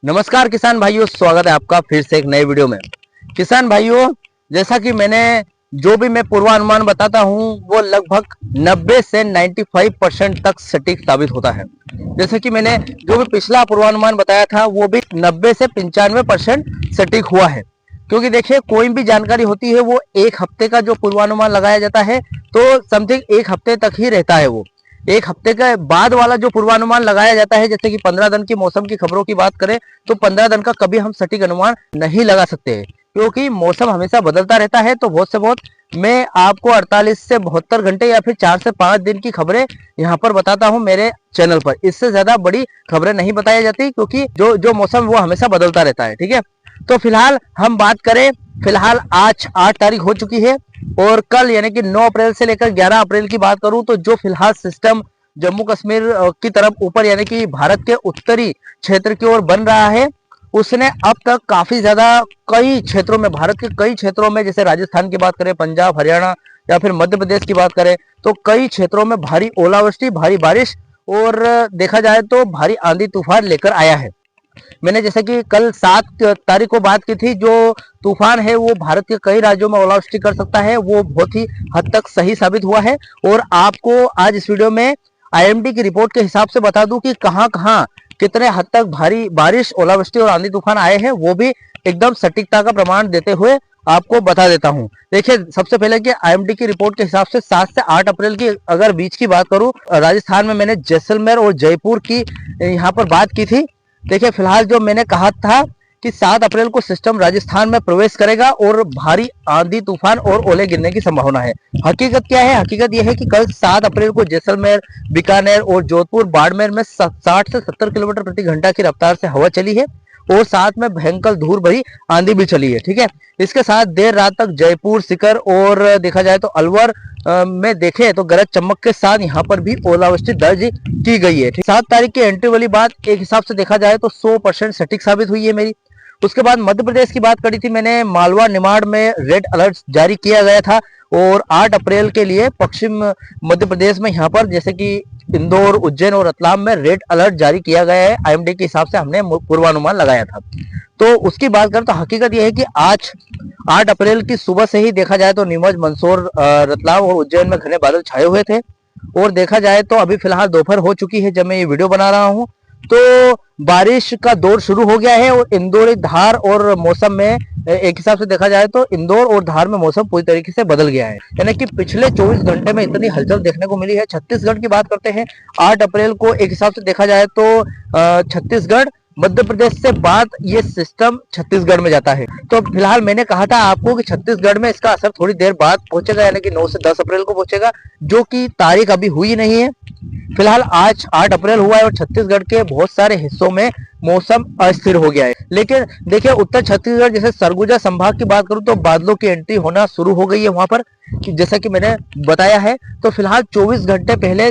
नमस्कार किसान भाइयों, स्वागत है आपका फिर से एक नए वीडियो में। किसान भाइयों, जैसा कि जो भी मैं पूर्वानुमान बताता हूं वो लगभग 90 से 95% तक सटीक साबित होता है। जैसे कि मैंने जो भी पिछला पूर्वानुमान बताया था वो भी 90 से 95% सटीक हुआ है। क्योंकि देखिए, कोई भी जानकारी होती है वो एक हफ्ते का जो पूर्वानुमान लगाया जाता है तो समथिंग एक हफ्ते तक ही रहता है। वो एक हफ्ते के बाद वाला जो पूर्वानुमान लगाया जाता है, जैसे कि 15 दिन की मौसम की खबरों की बात करें तो 15 दिन का कभी हम सटीक अनुमान नहीं लगा सकते हैं, क्योंकि मौसम हमेशा बदलता रहता है। तो बहुत से बहुत मैं आपको 48 से 72 घंटे या फिर 4 से 5 दिन की खबरें यहाँ पर बताता हूँ मेरे चैनल पर। इससे ज्यादा बड़ी खबरें नहीं बताई जाती, क्योंकि जो जो मौसम वो हमेशा बदलता रहता है। ठीक है, तो फिलहाल हम बात करें, फिलहाल आज 8 तारीख हो चुकी है और कल यानी कि 9 अप्रैल से लेकर 11 अप्रैल की बात करूं तो जो फिलहाल सिस्टम जम्मू कश्मीर की तरफ ऊपर यानी कि भारत के उत्तरी क्षेत्र की ओर बन रहा है, उसने अब तक काफी ज्यादा कई क्षेत्रों में, भारत के कई क्षेत्रों में, जैसे राजस्थान की बात करें, पंजाब, हरियाणा या फिर मध्य प्रदेश की बात करें तो कई क्षेत्रों में भारी ओलावृष्टि, भारी बारिश और देखा जाए तो भारी आंधी तूफान लेकर आया है। मैंने जैसे कि कल 7 तारीख को बात की थी, जो तूफान है वो भारत के कई राज्यों में ओलावृष्टि कर सकता है, वो बहुत ही हद तक सही साबित हुआ है। और आपको आज इस वीडियो में आईएमडी की रिपोर्ट के हिसाब से बता दूं कि कहां कहां कितने हद तक भारी बारिश, ओलावृष्टि और आंधी तूफान आए हैं, वो भी एकदम सटीकता का प्रमाण देते हुए आपको बता देता हूं। देखिए, सबसे पहले कि आईएमडी की रिपोर्ट के हिसाब से 7 से 8 अप्रैल की अगर बीच की बात करूं, राजस्थान में मैंने जैसलमेर और जयपुर की यहाँ पर बात की थी। देखिए, फिलहाल जो मैंने कहा था कि 7 अप्रैल को सिस्टम राजस्थान में प्रवेश करेगा और भारी आंधी तूफान और ओले गिरने की संभावना है। हकीकत क्या है? हकीकत यह है कि कल 7 अप्रैल को जैसलमेर, बीकानेर और जोधपुर, बाड़मेर में 60 से 70 किलोमीटर प्रति घंटा की रफ्तार से हवा चली है और साथ में भयंकर धूल भरी आंधी भी चली है। ठीक है, इसके साथ देर रात तक जयपुर, सीकर और देखा जाए तो अलवर में देखे तो गरज चमक के साथ यहाँ पर भी ओलावृष्टि दर्ज की गई है। 7 तारीख की एंट्री वाली बात एक हिसाब से देखा जाए तो 100% सटीक साबित हुई है मेरी। उसके बाद मध्य प्रदेश की बात करी थी मैंने, मालवा, निमाड़ में रेड अलर्ट जारी किया गया था और 8 अप्रैल के लिए पश्चिम मध्य प्रदेश में यहाँ पर जैसे कि इंदौर, उज्जैन और रतलाम में रेड अलर्ट जारी किया गया है। आईएमडी के हिसाब से हमने पूर्वानुमान लगाया था। तो उसकी बात करें तो हकीकत यह है कि आज 8 अप्रैल की सुबह से ही देखा जाए तो नीमच, मंदसौर, रतलाम और उज्जैन में घने बादल छाए हुए थे और देखा जाए तो अभी फिलहाल दोपहर हो चुकी है जब मैं ये वीडियो बना रहा हूँ, तो बारिश का दौर शुरू हो गया है। और इंदौर, धार और मौसम में एक हिसाब से देखा जाए तो इंदौर और धार में मौसम पूरी तरीके से बदल गया है, यानी कि पिछले 24 घंटे में इतनी हलचल देखने को मिली है। छत्तीसगढ़ की बात करते हैं, 8 अप्रैल को एक हिसाब से देखा जाए तो छत्तीसगढ़, मध्य प्रदेश से बाद ये सिस्टम छत्तीसगढ़ में जाता है। तो फिलहाल मैंने कहा था आपको कि छत्तीसगढ़ में इसका असर थोड़ी देर बाद पहुंचेगा, यानी कि 9 से 10 अप्रैल को पहुंचेगा, जो कि तारीख अभी हुई नहीं है। फिलहाल आज 8 अप्रैल हुआ है और छत्तीसगढ़ के बहुत सारे हिस्सों में मौसम अस्थिर हो गया है। लेकिन देखिए, उत्तर छत्तीसगढ़ जैसे सरगुजा संभाग की बात करूं तो बादलों की एंट्री होना शुरू हो गई है वहां पर, जैसा कि मैंने बताया है। तो फिलहाल 24 घंटे पहले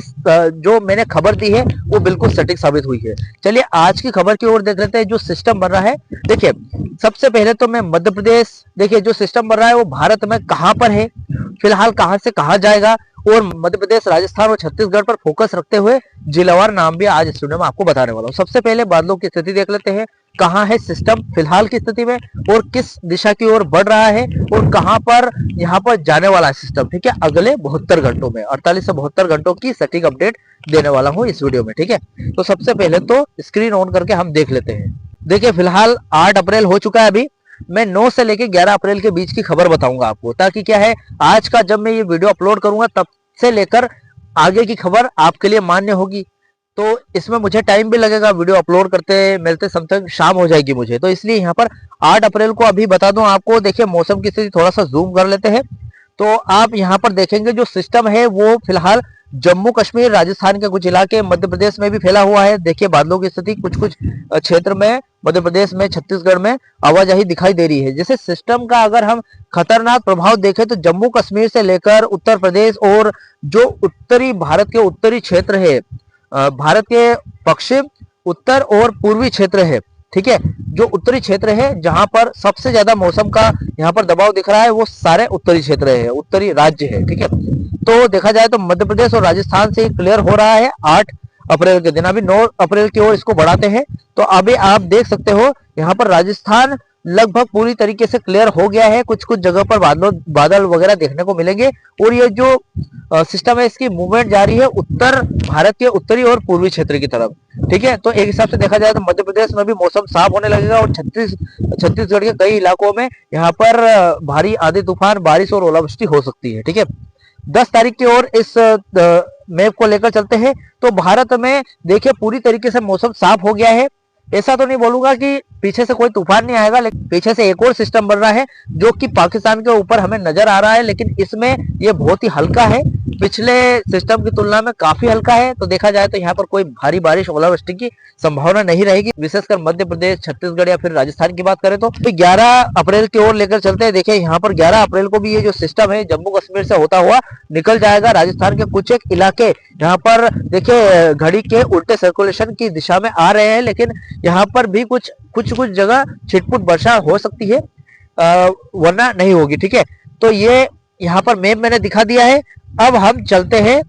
जो मैंने खबर दी है वो बिल्कुल सटीक साबित हुई है। चलिए आज की खबर की ओर देख लेते हैं, जो सिस्टम बन रहा है। देखिए, सबसे पहले तो मैं मध्य प्रदेश, देखिए जो सिस्टम बन रहा है वो भारत में कहां पर है, फिलहाल कहां से कहां जाएगा, और मध्य प्रदेश, राजस्थान और छत्तीसगढ़ पर फोकस रखते हुए जिलावार नाम भी आज इस वीडियो में आपको बताने वाला हूं। सबसे पहले बादलों की स्थिति देख लेते हैं, कहां है सिस्टम फिलहाल की स्थिति में और किस दिशा की ओर बढ़ रहा है और कहां पर यहाँ पर जाने वाला है सिस्टम। ठीक है, अगले 72 घंटों में 48 से 72 घंटों की सटीक अपडेट देने वाला हूं इस वीडियो में। ठीक है, तो सबसे पहले तो स्क्रीन ऑन करके हम देख लेते हैं। देखिए, फिलहाल 8 अप्रैल हो चुका है। अभी मैं 9 से लेकर 11 अप्रैल के बीच की खबर बताऊंगा आपको, ताकि क्या है, आज का जब मैं ये वीडियो अपलोड करूंगा तब से लेकर आगे की खबर आपके लिए मान्य होगी। तो इसमें मुझे टाइम भी लगेगा, वीडियो अपलोड करते मिलते समथिंग शाम हो जाएगी मुझे, तो इसलिए यहाँ पर 8 अप्रैल को अभी बता दूं आपको। देखिए, मौसम की स्थिति थोड़ा सा जूम कर लेते हैं तो आप यहाँ पर देखेंगे जो सिस्टम है वो फिलहाल जम्मू कश्मीर, राजस्थान के कुछ इलाके, मध्य प्रदेश में भी फैला हुआ है। देखिए, बादलों की स्थिति कुछ कुछ क्षेत्र में, मध्य प्रदेश में, छत्तीसगढ़ में आवाजाही दिखाई दे रही है। जैसे सिस्टम का अगर हम खतरनाक प्रभाव देखें तो जम्मू कश्मीर से लेकर उत्तर प्रदेश और जो उत्तरी भारत के उत्तरी क्षेत्र है, भारत के पश्चिम, उत्तर और पूर्वी क्षेत्र है। ठीक है, जो उत्तरी क्षेत्र है जहां पर सबसे ज्यादा मौसम का यहाँ पर दबाव दिख रहा है वो सारे उत्तरी क्षेत्र है, उत्तरी राज्य है। ठीक है, तो देखा जाए तो मध्य प्रदेश और राजस्थान से क्लियर हो रहा है 8 अप्रैल के दिन। अभी 9 अप्रैल की ओर इसको बढ़ाते हैं। तो अभी आप देख सकते हो यहाँ पर राजस्थान लगभग पूरी तरीके से क्लियर हो गया है। कुछ कुछ जगह पर बादल वगैरह देखने को मिलेंगे। और ये जो सिस्टम है इसकी मूवमेंट जारी है उत्तर भारत के उत्तरी और पूर्वी क्षेत्र की तरफ। ठीक है, तो एक हिसाब से देखा जाए तो मध्य प्रदेश में भी मौसम साफ होने लगेगा और छत्तीसगढ़ के कई इलाकों में यहाँ पर भारी आंधी तूफान, बारिश और ओलावृष्टि हो सकती है। ठीक है, 10 तारीख की ओर इस मैप को लेकर चलते हैं। तो भारत में देखिए पूरी तरीके से मौसम साफ हो गया है। ऐसा तो नहीं बोलूंगा कि पीछे से कोई तूफान नहीं आएगा, लेकिन पीछे से एक और सिस्टम बन रहा है जो कि पाकिस्तान के ऊपर हमें नजर आ रहा है, लेकिन इसमें ये बहुत ही हल्का है, पिछले सिस्टम की तुलना में काफी हल्का है। तो देखा जाए तो यहाँ पर कोई भारी बारिश, ओलावृष्टि की संभावना नहीं रहेगी, विशेषकर मध्य प्रदेश, छत्तीसगढ़ या फिर राजस्थान की बात करें तो 11 अप्रैल की ओर लेकर चलते हैं। देखिए यहाँ पर 11 अप्रैल को भी ये जो सिस्टम है जम्मू कश्मीर से होता हुआ निकल जाएगा। राजस्थान के कुछ एक इलाके यहाँ पर देखिए घड़ी के उल्टे सर्कुलेशन की दिशा में आ रहे हैं, लेकिन यहाँ पर भी कुछ जगह छिटपुट वर्षा हो सकती है, वरना नहीं होगी। ठीक है, तो ये यहाँ पर मैप मैंने दिखा दिया है। अब हम चलते हैं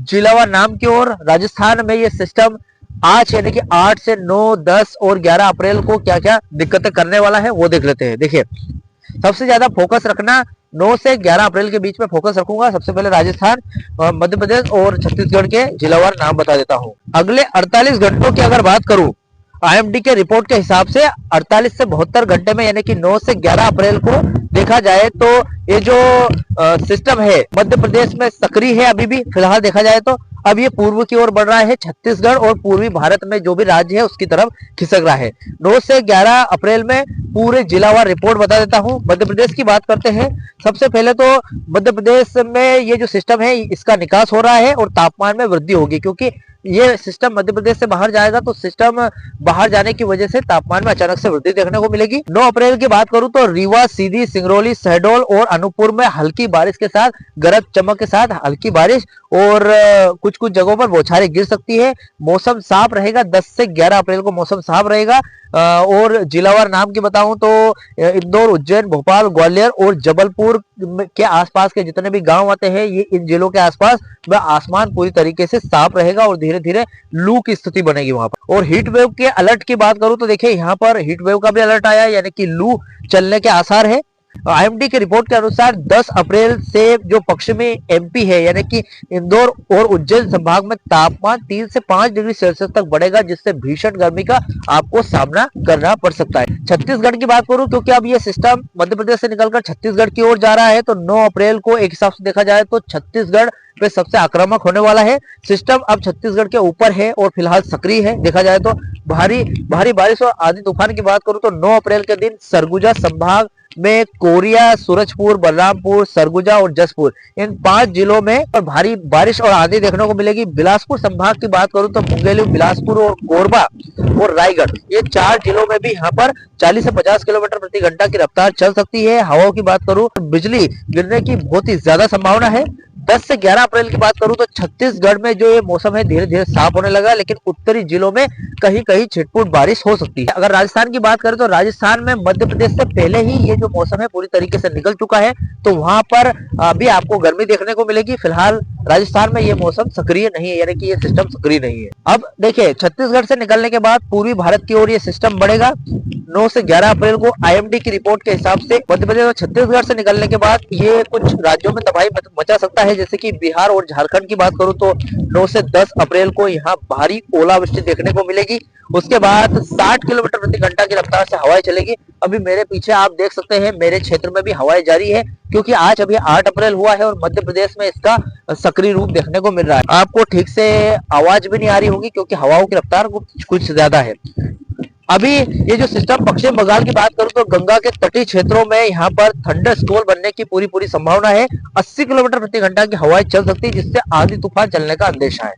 जिलावर नाम की ओर। राजस्थान में ये सिस्टम आज यानी कि 8 से 9, 10 और 11 अप्रैल को क्या क्या दिक्कतें करने वाला है वो देख लेते हैं। देखिए सबसे ज्यादा फोकस रखना 9 से 11 अप्रैल के बीच में फोकस रखूंगा। सबसे पहले राजस्थान, मध्य प्रदेश और छत्तीसगढ़ के जिलावार नाम बता देता हूं। अगले 48 घंटों की अगर बात करूं, आईएमडी के रिपोर्ट के हिसाब से 48 से 72 घंटे में यानी कि 9 से 11 अप्रैल को देखा जाए तो ये जो सिस्टम है मध्य प्रदेश में सक्रिय है अभी भी फिलहाल देखा जाए तो। अब ये पूर्व की ओर बढ़ रहा है, छत्तीसगढ़ और पूर्वी भारत में जो भी राज्य है उसकी तरफ खिसक रहा है। 9 से 11 अप्रैल में पूरे जिलावार रिपोर्ट बता देता हूं। मध्य प्रदेश की बात करते हैं। सबसे पहले तो मध्य प्रदेश में ये जो सिस्टम है इसका निकास हो रहा है और तापमान में वृद्धि होगी, क्योंकि ये सिस्टम मध्य प्रदेश से बाहर जाएगा तो सिस्टम बाहर जाने की वजह से तापमान में अचानक से वृद्धि देखने को मिलेगी। 9 अप्रैल की बात करूं तो रीवा, सीधी, सिंगरौली, शहडोल और अनूपपुर में हल्की बारिश के साथ, गरज चमक के साथ हल्की बारिश और कुछ कुछ जगहों पर बौछारें गिर सकती है। मौसम साफ रहेगा, 10 से 11 अप्रैल को मौसम साफ रहेगा। और जिलावार नाम की बताऊं तो इंदौर, उज्जैन, भोपाल, ग्वालियर और जबलपुर के आसपास के जितने भी गांव आते हैं ये इन जिलों के आसपास में आसमान पूरी तरीके से साफ रहेगा और धीरे धीरे लू की स्थिति बनेगी वहां पर। और हीट वेव के अलर्ट की बात करूं तो देखिए यहाँ पर हीट वेव का भी अलर्ट आया है, यानी कि लू चलने के आसार है। आईएमडी की रिपोर्ट के अनुसार 10 अप्रैल से जो पश्चिमी एमपी है यानी कि इंदौर और उज्जैन संभाग में तापमान 3 से 5 डिग्री सेल्सियस तक बढ़ेगा, जिससे भीषण गर्मी का आपको सामना करना पड़ सकता है। छत्तीसगढ़ की बात करूं क्योंकि अब ये सिस्टम मध्य प्रदेश से निकलकर छत्तीसगढ़ की ओर जा रहा है, तो 9 अप्रैल को एक हिसाब से देखा जाए तो छत्तीसगढ़ पे सबसे आक्रामक होने वाला है। सिस्टम अब छत्तीसगढ़ के ऊपर है और फिलहाल सक्रिय है। देखा जाए तो भारी बारिश और आंधी तूफान की बात करूं तो 9 अप्रैल के दिन सरगुजा संभाग में कोरिया, सूरजपुर, बलरामपुर, सरगुजा और जसपुर इन 5 जिलों में और भारी बारिश और आंधी देखने को मिलेगी। बिलासपुर संभाग की बात करूं तो मुंगेली, बिलासपुर और कोरबा और रायगढ़ ये 4 जिलों में भी यहाँ पर 40 से 50 किलोमीटर प्रति घंटा की रफ्तार चल सकती है। हवाओं की बात करूं तो बिजली गिरने की बहुत ही ज्यादा संभावना है। 10 से 11 अप्रैल की बात करूं तो छत्तीसगढ़ में जो ये मौसम है धीरे धीरे साफ होने लगा, लेकिन उत्तरी जिलों में कहीं कहीं छिटपुट बारिश हो सकती है। अगर राजस्थान की बात करें तो राजस्थान में मध्य प्रदेश से पहले ही ये जो मौसम है पूरी तरीके से निकल चुका है, तो वहां पर अभी आपको गर्मी देखने को मिलेगी। फिलहाल राजस्थान में ये मौसम सक्रिय नहीं है, यानी कि ये सिस्टम सक्रिय नहीं है। अब देखिए छत्तीसगढ़ से निकलने के बाद पूर्वी भारत की ओर ये सिस्टम बढ़ेगा। 9 से 11 अप्रैल को आईएमडी की रिपोर्ट के हिसाब से मध्य प्रदेश और छत्तीसगढ़ से निकलने के बाद ये कुछ राज्यों में तबाही मचा सकता है, जैसे कि बिहार और झारखंड की बात करूं तो 9 से 10 अप्रैल को यहाँ भारी ओलावृष्टि देखने को मिलेगी। उसके बाद 60 किलोमीटर प्रति घंटा की रफ्तार से हवाएं चलेगी। अभी मेरे पीछे आप देख सकते हैं मेरे क्षेत्र में भी हवाएं जारी है, क्योंकि आज अभी 8 अप्रैल हुआ है और मध्य प्रदेश में इसका सक्रिय रूप देखने को मिल रहा है। आपको ठीक से आवाज भी नहीं आ रही होगी क्योंकि हवाओं की रफ्तार कुछ ज्यादा है। अभी ये जो सिस्टम पश्चिम बंगाल की बात करूं तो गंगा के तटीय क्षेत्रों में यहाँ पर थंडर स्टॉर्म बनने की पूरी संभावना है। 80 किलोमीटर प्रति घंटा की हवाएं चल सकती है, जिससे आंधी तूफान चलने का अंदेशा है।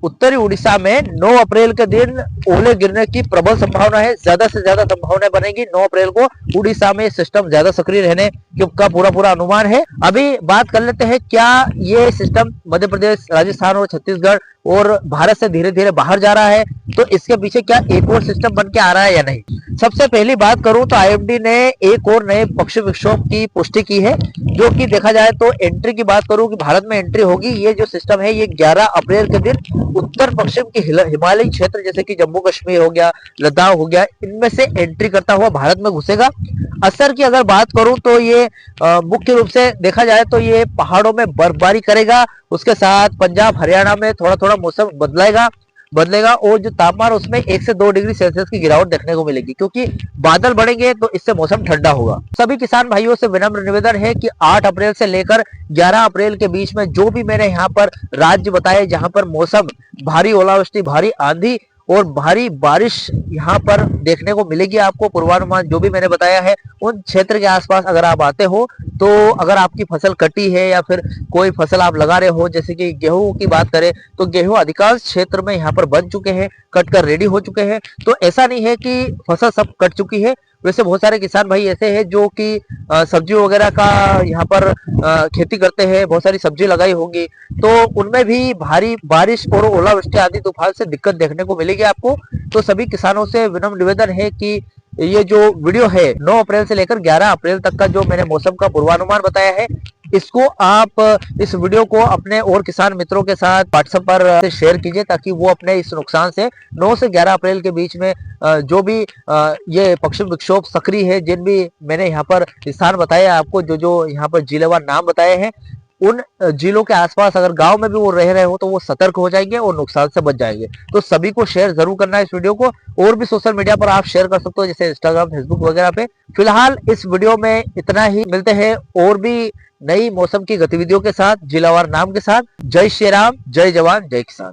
उत्तरी उड़ीसा में 9 अप्रैल के दिन ओले गिरने की प्रबल संभावना है, ज्यादा से ज्यादा संभावना बनेगी। 9 अप्रैल को उड़ीसा में सिस्टम ज्यादा सक्रिय रहने का पूरा अनुमान है। अभी बात कर लेते हैं क्या ये सिस्टम मध्य प्रदेश, राजस्थान और छत्तीसगढ़ और भारत से धीरे धीरे बाहर जा रहा है, तो इसके पीछे क्या एक और सिस्टम बन के आ रहा है या नहीं। सबसे पहली बात करूं तो आईएमडी ने एक और नए पश्चिम विक्षोभ की पुष्टि की है, जो कि देखा जाए तो एंट्री की बात करूं कि भारत में एंट्री होगी, ये जो सिस्टम है ये 11 अप्रैल के दिन उत्तर पश्चिम के हिमालयी क्षेत्र जैसे कि जम्मू कश्मीर हो गया, लद्दाख हो गया, इनमें से एंट्री करता हुआ भारत में घुसेगा। असर की अगर बात करूं तो ये मुख्य रूप से देखा जाए तो ये पहाड़ों में बर्फबारी करेगा, उसके साथ पंजाब हरियाणा में थोड़ा थोड़ा मौसम बदलेगा और जो तापमान उसमें 1 से 2 डिग्री सेल्सियस की गिरावट देखने को मिलेगी, क्योंकि बादल बढ़ेंगे तो इससे मौसम ठंडा होगा। सभी किसान भाइयों से विनम्र निवेदन है कि 8 अप्रैल से लेकर 11 अप्रैल के बीच में जो भी मैंने यहाँ पर राज्य बताए जहां पर मौसम भारी ओलावृष्टि, भारी आंधी और भारी बारिश यहाँ पर देखने को मिलेगी आपको, पूर्वानुमान जो भी मैंने बताया है उन क्षेत्र के आसपास अगर आप आते हो तो अगर आपकी फसल कटी है या फिर कोई फसल आप लगा रहे हो, जैसे कि गेहूं की बात करें तो गेहूं अधिकांश क्षेत्र में यहाँ पर बन चुके हैं, कट कर रेडी हो चुके हैं। तो ऐसा नहीं है कि फसल सब कट चुकी है, वैसे बहुत सारे किसान भाई ऐसे हैं जो कि सब्जी वगैरह का यहाँ पर खेती करते हैं, बहुत सारी सब्जी लगाई होंगी, तो उनमें भी भारी बारिश और ओलावृष्टि आदि तूफान से दिक्कत देखने को मिलेगी आपको। तो सभी किसानों से विनम्र निवेदन है कि ये जो वीडियो है 9 अप्रैल से लेकर 11 अप्रैल तक का जो मैंने मौसम का पूर्वानुमान बताया है, इसको आप इस वीडियो को अपने और किसान मित्रों के साथ व्हाट्सएप पर शेयर कीजिए, ताकि वो अपने इस नुकसान से 9 से 11 अप्रैल के बीच में जो भी ये पश्चिम विक्षोभ सक्रिय है, जिन भी मैंने यहाँ पर स्थान बताए आपको, जो जो यहाँ पर जिलेवार नाम बताए हैं, उन जिलों के आसपास अगर गांव में भी वो रह रहे हो तो वो सतर्क हो जाएंगे और नुकसान से बच जाएंगे। तो सभी को शेयर जरूर करना है इस वीडियो को, और भी सोशल मीडिया पर आप शेयर कर सकते हो जैसे इंस्टाग्राम, फेसबुक वगैरह पे। फिलहाल इस वीडियो में इतना ही, मिलते हैं और भी नई मौसम की गतिविधियों के साथ, जिलावार नाम के साथ। जय श्री राम, जय जवान, जय किसान।